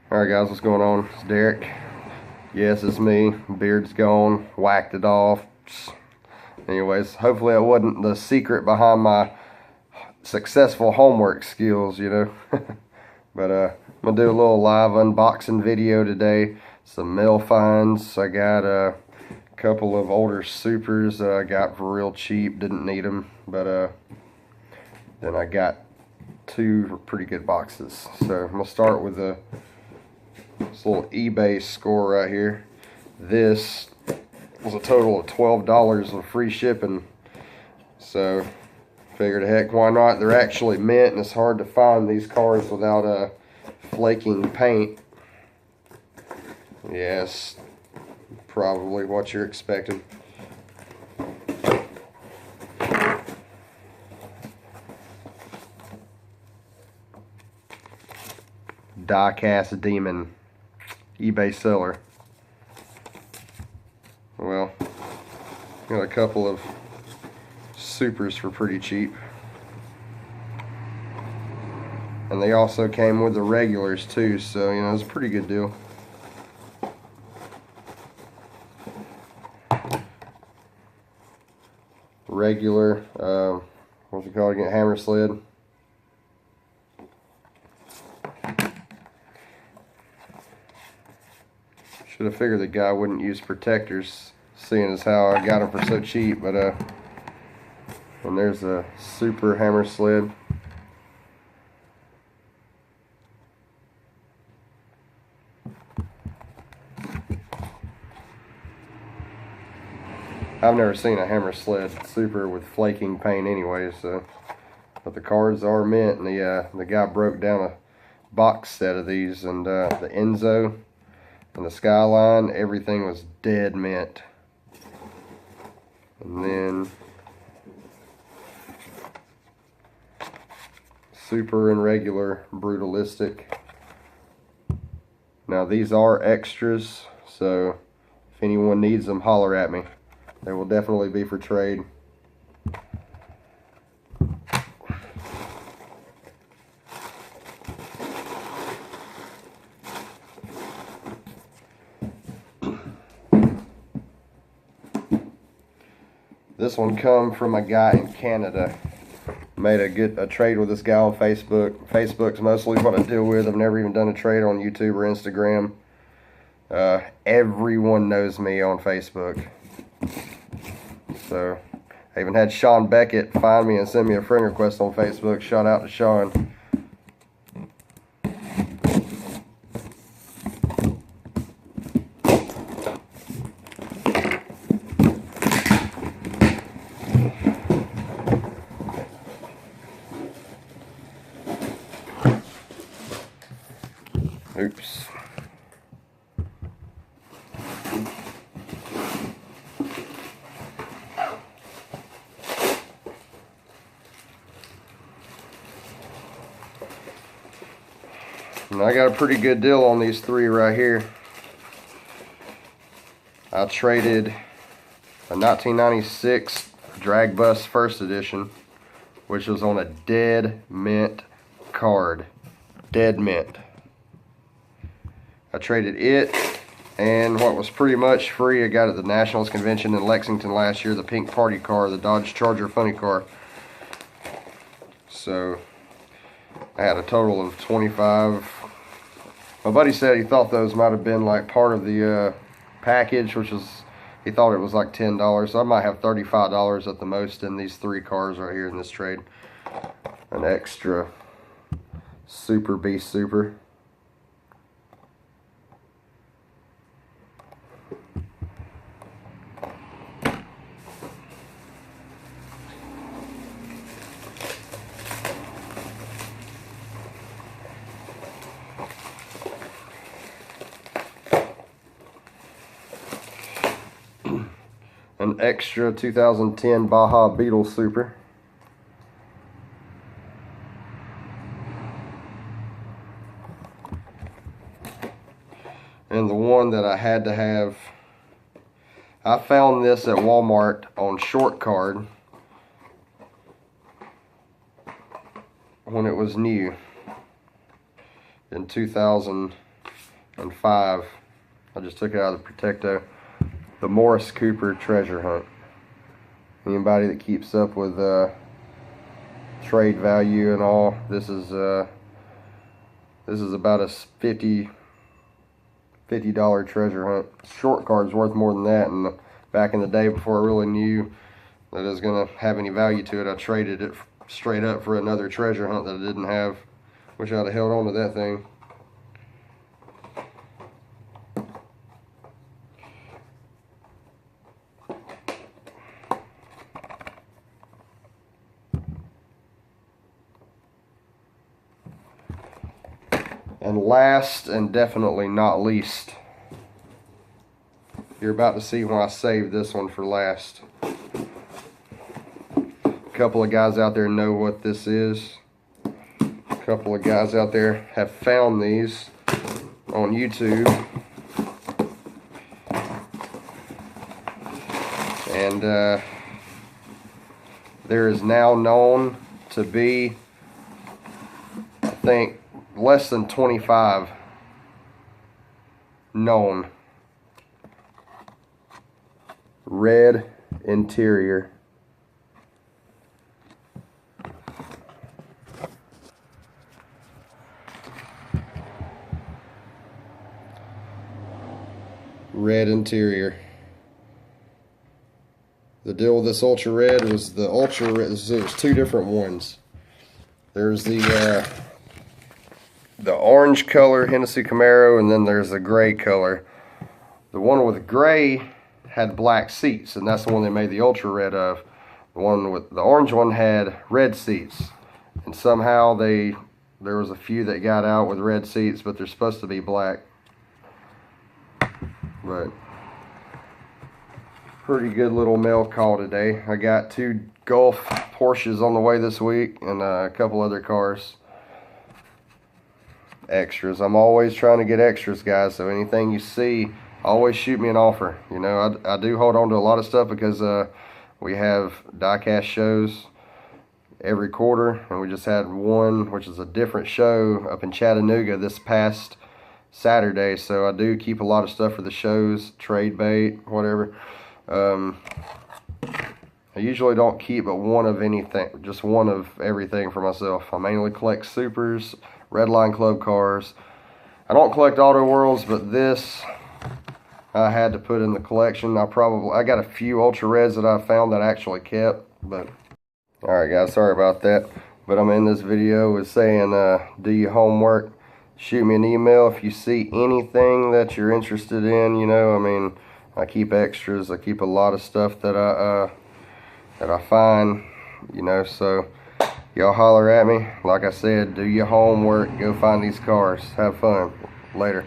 Alright guys, what's going on? It's Derek. Yes, it's me. Beard's gone. Whacked it off. Anyways, hopefully that wasn't the secret behind my successful homework skills, you know. But I'm going to do a little live unboxing video today. Some mail finds. I got a couple of older Supers that I got for real cheap. Didn't need them. But then I got two pretty good boxes. So I'm going to start with this little eBay score right here. This was a total of $12 with free shipping. So figured, heck, why not? They're actually mint, and it's hard to find these cars without flaking paint. Yes, probably what you're expecting. Die-cast demon. eBay seller. Well, got a couple of Supers for pretty cheap, and they also came with the regulars too, so you know it's a pretty good deal. Regular, what's it called again? Hammer sled. Should have figured the guy wouldn't use protectors, seeing as how I got them for so cheap. But and there's a Super hammer sled. I've never seen a hammer sled Super with flaking paint anyway, so. But the cards are mint, and the guy broke down a box set of these, and the Enzo and the Skyline, everything was dead mint. And then Super and regular brutalistic. Now these are extras, so if anyone needs them, holler at me. They will definitely be for trade. This one come from a guy in Canada. Made a trade with this guy on Facebook. Facebook's mostly what I deal with. I've never even done a trade on YouTube or Instagram. Everyone knows me on Facebook. So I even had Sean Beckett find me and send me a friend request on Facebook. Shout out to Sean. Oops. And I got a pretty good deal on these three right here. I traded a 1996 Drag Bus First Edition, which was on a dead mint card. Dead mint. I traded it and what was pretty much free. I got at the Nationals Convention in Lexington last year, the pink party car, the Dodge Charger funny car. So I had a total of 25. My buddy said he thought those might have been like part of the package, which was, he thought it was like $10. So I might have $35 at the most in these three cars right here in this trade. An extra Super Beast Super. An extra 2010 Baja Beetle Super. And the one that I had to have, I found this at Walmart on short card when it was new in 2000. And 5, I just took it out of the Protecto, the Morris Cooper treasure hunt. Anybody that keeps up with trade value and all, this is about a $50 treasure hunt. Short card's worth more than that, and back in the day before I really knew that it was gonna have any value to it, I traded it straight up for another treasure hunt that I didn't have. Wish I'd have held on to that thing. And last and definitely not least, you're about to see why I saved this one for last. A couple of guys out there know what this is. A couple of guys out there have found these on YouTube. And there is now known to be, I think, less than 25 known. Red interior. Red interior. The deal with this ultra red was the ultra red. There's 2 different ones. There's the orange color Hennessey Camaro, and then there's the gray color. The one with gray had black seats, and that's the one they made the ultra red of. The one with the orange one had red seats, and somehow there was a few that got out with red seats, but they're supposed to be black. But pretty good little mail call today. I got 2 Gulf Porsches on the way this week, and a couple other cars. Extras. I'm always trying to get extras, guys, so anything you see, always shoot me an offer. You know, I do hold on to a lot of stuff because we have diecast shows every quarter, and we just had one which is a different show up in Chattanooga this past Saturday, so I do keep a lot of stuff for the shows, trade bait, whatever. I usually don't keep but one of anything, just one of everything for myself. I mainly collect supers, Redline Club cars. I don't collect Auto Worlds, but this I had to put in the collection. I got a few Ultra Reds that I found that I actually kept, but alright guys, sorry about that. But I'm in this video with saying do your homework. Shoot me an email if you see anything that you're interested in. You know, I mean, I keep extras. I keep a lot of stuff that I find, you know, so y'all holler at me. Like I said, do your homework. Go find these cars. Have fun. Later.